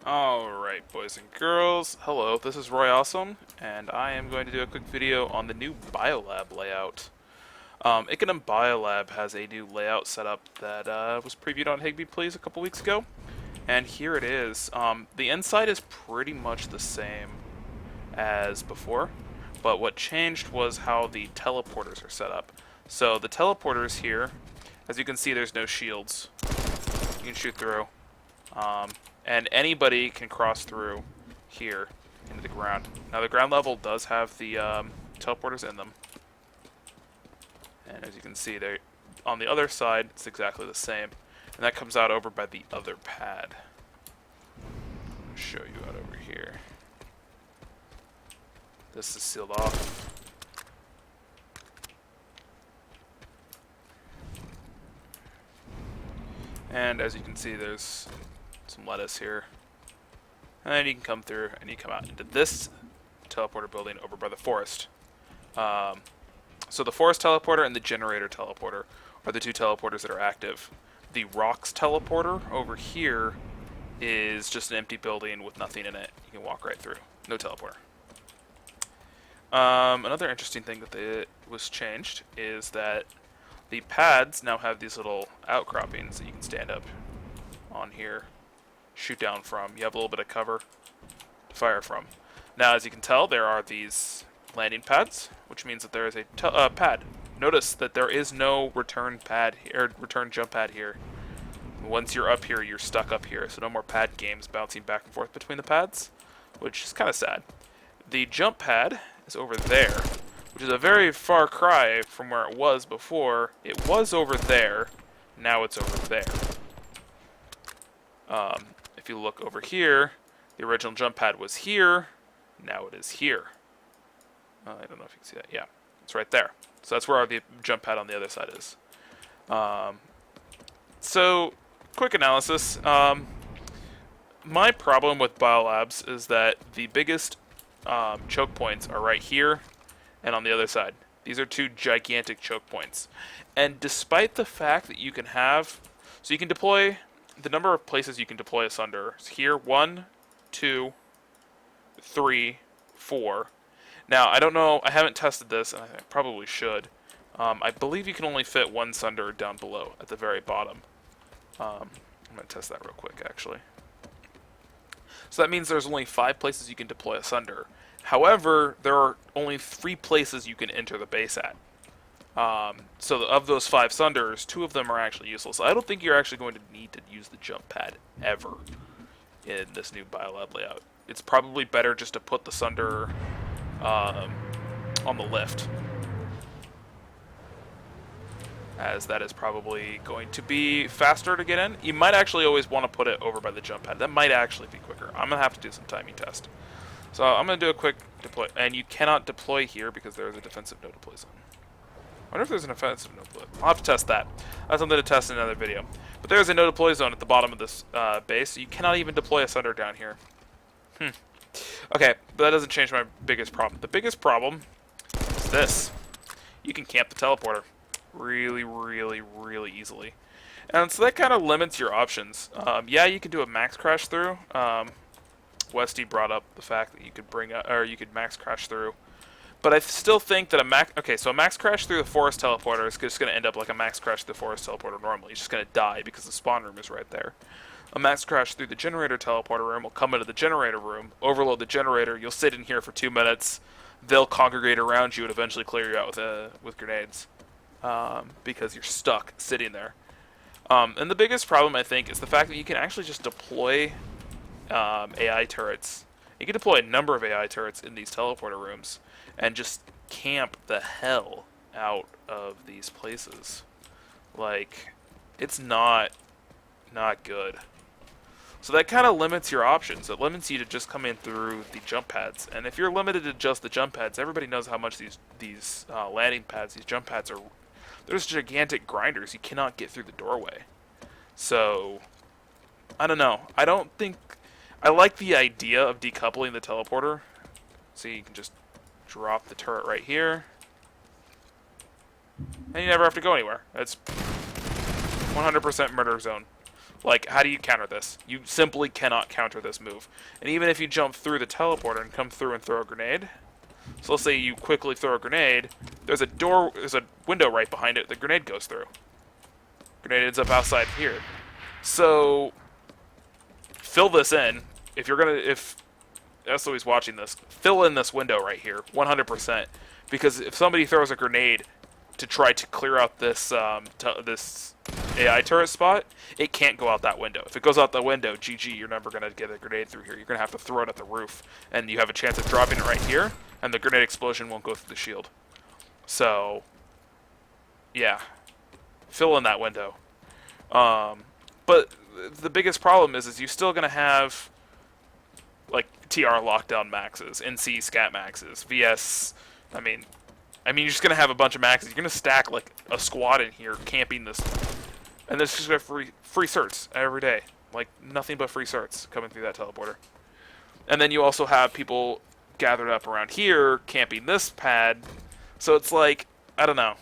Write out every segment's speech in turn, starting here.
Alright, boys and girls, hello, this is Roy Awesome, and I am going to do a quick video on the new Biolab layout. Ickenham Biolab has a new layout setup that was previewed on Higby Plays a couple weeks ago, and here it is. The inside is pretty much the same as before, but what changed was how the teleporters are set up. So the teleporters here, as you can see, there's no shields. You can shoot through. And anybody can cross through here into the ground. Now the ground level does have the teleporters in them. And as you can see, they on the other side, it's exactly the same. And that comes out over by the other pad. I'll show you out over here. This is sealed off. And as you can see, there's some lettuce here. And then you can come through and you come out into this teleporter building over by the forest. So the forest teleporter and the generator teleporter are the two teleporters that are active. The rocks teleporter over here is just an empty building with nothing in it. You can walk right through. No teleporter. Another interesting thing that was changed is that the pads now have these little outcroppings that you can stand up on here, shoot down from. You have a little bit of cover to fire from. Now, as you can tell, there are these landing pads, which means that there is a pad. Notice that there is no return pad here, return jump pad here. Once you're up here, you're stuck up here, so no more pad games bouncing back and forth between the pads, which is kind of sad. The jump pad is over there, which is a very far cry from where it was before. It was over there, now it's over there. If you look over here, the original jump pad was here, now it is here. I don't know if you can see that. Yeah, it's right there. So that's where the jump pad on the other side is. So, quick analysis. My problem with Biolabs is that the biggest choke points are right here and on the other side. These are two gigantic choke points. And despite the fact that you can have... So you can deploy... The number of places you can deploy Asunder is here. 1, 2, 3, 4. Now, I don't know... I haven't tested this, and I probably should. I believe you can only fit one Sunder down below at the very bottom. I'm going to test that real quick, actually. So that means there's only 5 places you can deploy Asunder. However, there are only 3 places you can enter the base at. So of those 5 Sunders, 2 of them are actually useless. I don't think you're actually going to need to use the jump pad ever in this new Biolab layout. It's probably better just to put the Sunder on the lift, as that is probably going to be faster to get in. You might actually always want to put it over by the jump pad. That might actually be quicker. I'm going to have to do some timing test. So I'm going to do a quick deploy. And you cannot deploy here because there is a defensive no deploy zone. I wonder if there's an offensive no deploy. I'll have to test that. That's something to test in another video. But there's a no deploy zone at the bottom of this base. So you cannot even deploy a Sunder down here. Okay, but that doesn't change my biggest problem. The biggest problem is this. You can camp the teleporter really, really, really easily. And so that kind of limits your options. Yeah, you can do a max crash through. Westy brought up the fact that you could you could max crash through. But I still think that a max crash through the forest teleporter is just going to end up like a max crash through the forest teleporter normally. It's just going to die because the spawn room is right there. A max crash through the generator teleporter room will come into the generator room, overload the generator, you'll sit in here for 2 minutes, they'll congregate around you and eventually clear you out with grenades. Because you're stuck sitting there. And the biggest problem, I think, is the fact that you can actually just deploy AI turrets. You can deploy a number of AI turrets in these teleporter rooms and just camp the hell out of these places. Like, it's not good. So that kind of limits your options. It limits you to just come in through the jump pads. And if you're limited to just the jump pads, everybody knows how much these landing pads, these jump pads are... There's gigantic grinders. You cannot get through the doorway. So, I don't know. I don't think... I like the idea of decoupling the teleporter. So you can just drop the turret right here. And you never have to go anywhere. It's 100% murder zone. Like, how do you counter this? You simply cannot counter this move. And even if you jump through the teleporter and come through and throw a grenade, so let's say you quickly throw a grenade, there's a window right behind it the grenade goes through. Grenade ends up outside here. So, fill this in. If SOE's watching this, fill in this window right here, 100%. Because if somebody throws a grenade to try to clear out this this AI turret spot, it can't go out that window. If it goes out the window, GG, you're never going to get a grenade through here. You're going to have to throw it at the roof, and you have a chance of dropping it right here, and the grenade explosion won't go through the shield. So, yeah, fill in that window. But the biggest problem is you're still going to have like TR lockdown maxes, NC scat maxes, VS. I mean, you're just gonna have a bunch of maxes. You're gonna stack like a squad in here camping this, and there's just gonna free certs every day, like nothing but free certs coming through that teleporter. And then you also have people gathered up around here camping this pad. So it's like, I don't know.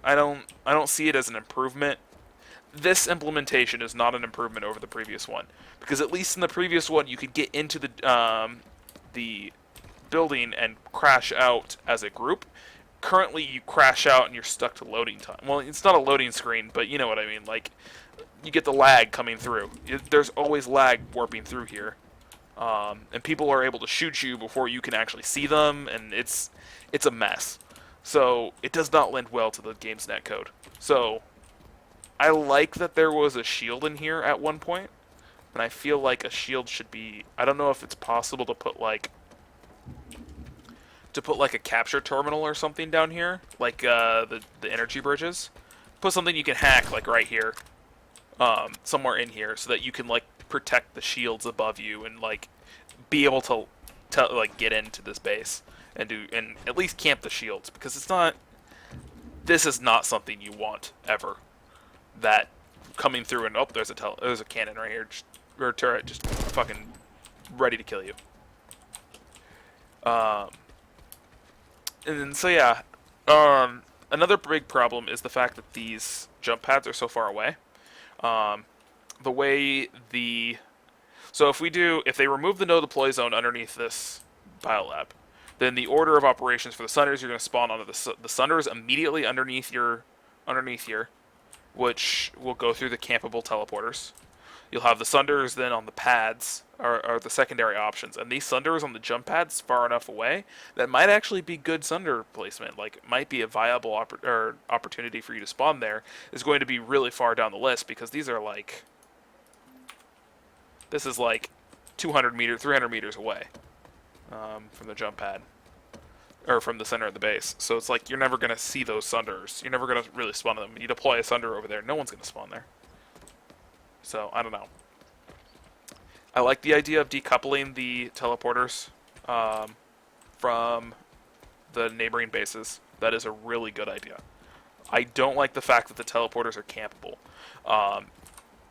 I don't see it as an improvement. This implementation is not an improvement over the previous one, because at least in the previous one you could get into the building and crash out as a group. Currently you crash out and you're stuck to loading time. Well, it's not a loading screen, but you know what I mean. Like, you get the lag coming through. There's always lag warping through here, and people are able to shoot you before you can actually see them, and it's a mess. So it does not lend well to the game's netcode. So I like that there was a shield in here at one point, and I feel like a shield should be. I don't know if it's possible to put like a capture terminal or something down here, like the energy bridges. Put something you can hack like right here, somewhere in here, so that you can like protect the shields above you and like be able to like get into this base and at least camp the shields, because it's not. This is not something you want ever. That coming through and there's a cannon right here, or a turret just fucking ready to kill you. And so yeah, another big problem is the fact that these jump pads are so far away. The way if they remove the no deploy zone underneath this biolab, then the order of operations for the Sunders, you're going to spawn onto the Sunders immediately underneath here, which will go through the campable teleporters. You'll have the Sunders then on the pads, are the secondary options. And these Sunders on the jump pads far enough away that might actually be good Sunder placement. Like, it might be a viable opportunity for you to spawn there. Is going to be really far down the list, because these are like... This is like 200 meters, 300 meters away from the jump pad. Or from the center of the base. So it's like, you're never going to see those Sunders. You're never going to really spawn them. You deploy a Sunder over there, no one's going to spawn there. So, I don't know. I like the idea of decoupling the teleporters from the neighboring bases. That is a really good idea. I don't like the fact that the teleporters are campable.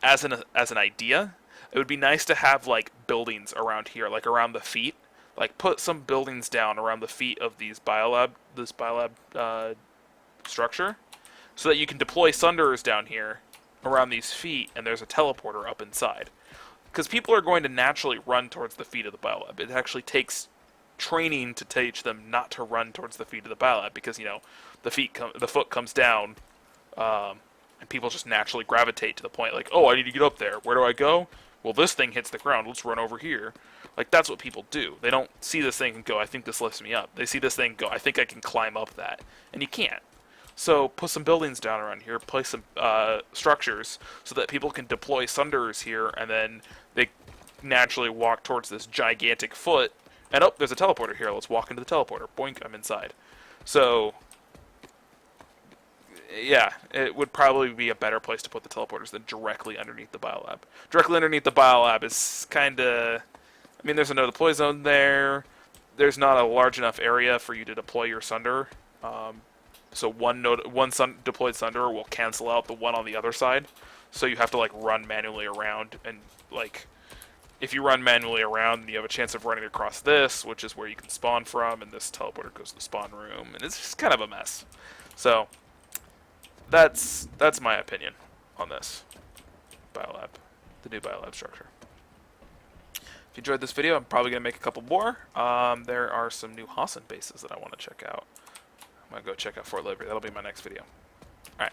As an idea, it would be nice to have like buildings around here, like around the feet. Like, put some buildings down around the feet of this Biolab structure, so that you can deploy Sunders down here around these feet, and there's a teleporter up inside. Because people are going to naturally run towards the feet of the Biolab. It actually takes training to teach them not to run towards the feet of the Biolab, because, you know, the foot comes down, and people just naturally gravitate to the point, like, oh, I need to get up there. Where do I go? Well, this thing hits the ground. Let's run over here. Like, that's what people do. They don't see this thing and go, I think this lifts me up. They see this thing and go, I think I can climb up that. And you can't. So put some buildings down around here, place some structures, so that people can deploy Sunders here, and then they naturally walk towards this gigantic foot, and oh, there's a teleporter here. Let's walk into the teleporter. Boink, I'm inside. So, yeah, it would probably be a better place to put the teleporters than directly underneath the biolab. Directly underneath the biolab is kind of... I mean, there's a no deploy zone there. There's not a large enough area for you to deploy your Sunder. So one deployed Sunder will cancel out the one on the other side. So you have to like run manually around, and like if you run manually around, you have a chance of running across this, which is where you can spawn from, and this teleporter goes to the spawn room, and it's just kind of a mess. So that's my opinion on this Biolab. the new Biolab structure. If you enjoyed this video, I'm probably going to make a couple more. There are some new Hassan bases that I want to check out. I'm going to go check out Fort Liberty. That'll be my next video. Alright.